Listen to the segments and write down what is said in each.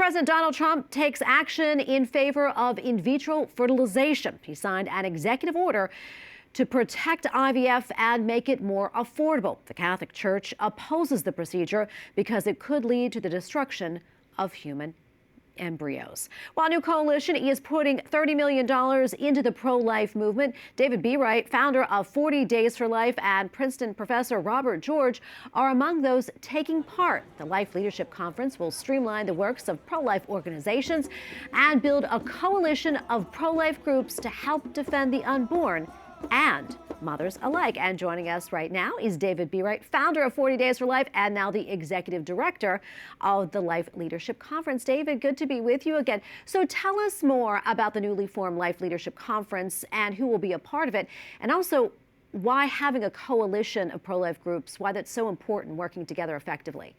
President Donald Trump takes action in favor of in vitro fertilization. He signed an executive order to protect IVF and make it more affordable. The Catholic Church opposes the procedure because it could lead to the destruction of human embryos. While a new coalition is putting $30 million into the pro-life movement, David Bereit, founder of 40 Days for Life, and Princeton Professor Robert George are among those taking part. The Life Leadership Conference will streamline the works of pro-life organizations and build a coalition of pro-life groups to help defend the unborn and mothers alike. And joining us right now is David Bereit, founder of 40 Days for Life and now the executive director of the Life Leadership Conference. David, good to be with you again. So tell us more about the newly formed Life Leadership Conference and who will be a part of it, and also why having a coalition of pro-life groups, why that's so important working together effectively.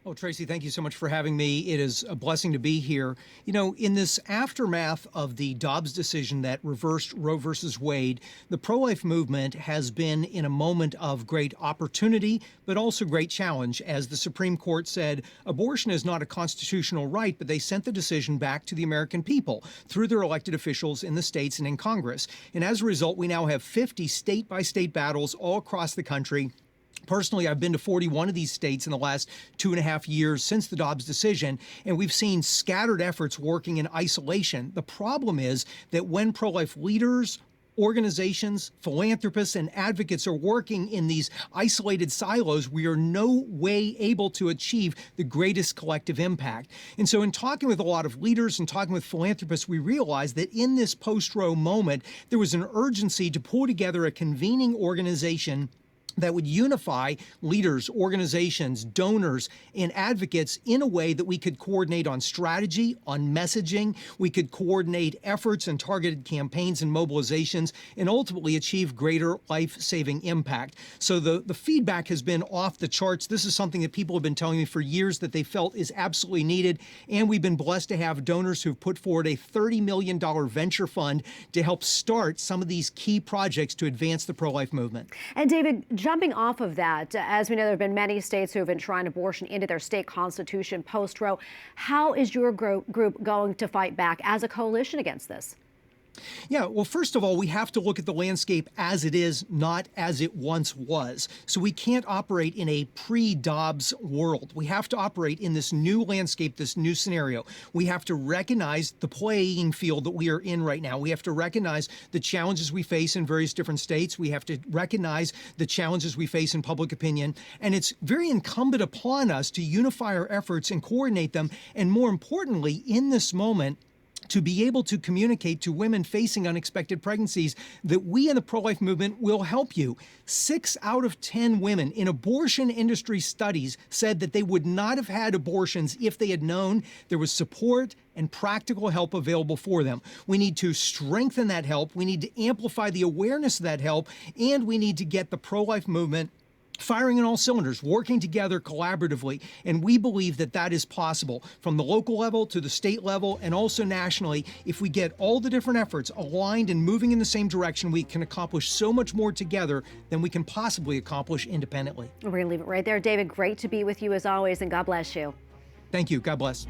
Oh, Tracy, thank you so much for having me. It is a blessing to be here. You know, in this aftermath of the Dobbs decision that reversed Roe versus Wade, the pro-life movement has been in a moment of great opportunity, but also great challenge. As the Supreme Court said, abortion is not a constitutional right, but they sent the decision back to the American people through their elected officials in the states and in Congress. And as a result, we now have 50 state-by-state battles all across the country. Personally, I've been to 41 of these states in the last 2.5 years since the Dobbs decision, and we've seen scattered efforts working in isolation. The problem is that when pro-life leaders, organizations, philanthropists, and advocates are working in these isolated silos, we are no way able to achieve the greatest collective impact. And so in talking with a lot of leaders and talking with philanthropists, we realized that in this post-Roe moment, there was an urgency to pull together a convening organization that would unify leaders, organizations, donors, and advocates in a way that we could coordinate on strategy, on messaging, we could coordinate efforts and targeted campaigns and mobilizations, and ultimately achieve greater life-saving impact. So the feedback has been off the charts. This is something that people have been telling me for years that they felt is absolutely needed, and we've been blessed to have donors who've put forward a $30 million venture fund to help start some of these key projects to advance the pro-life movement. And David, jumping off of that, as we know, there have been many states who have enshrined abortion into their state constitution post-Roe. How is your group going to fight back as a coalition against this? Yeah, well, first of all, we have to look at the landscape as it is, not as it once was. So we can't operate in a pre-Dobbs world. We have to operate in this new landscape, this new scenario. We have to recognize the playing field that we are in right now. We have to recognize the challenges we face in various different states. We have to recognize the challenges we face in public opinion. And it's very incumbent upon us to unify our efforts and coordinate them. And more importantly, in this moment, to be able to communicate to women facing unexpected pregnancies that we in the pro-life movement will help you. 6 out of 10 women in abortion industry studies said that they would not have had abortions if they had known there was support and practical help available for them. We need to strengthen that help. We need to amplify the awareness of that help, and we need to get the pro-life movement firing on all cylinders, working together collaboratively. And we believe that that is possible from the local level to the state level and also nationally. If we get all the different efforts aligned and moving in the same direction, we can accomplish so much more together than we can possibly accomplish independently. We're going to leave it right there. David, great to be with you as always, and God bless you. Thank you. God bless.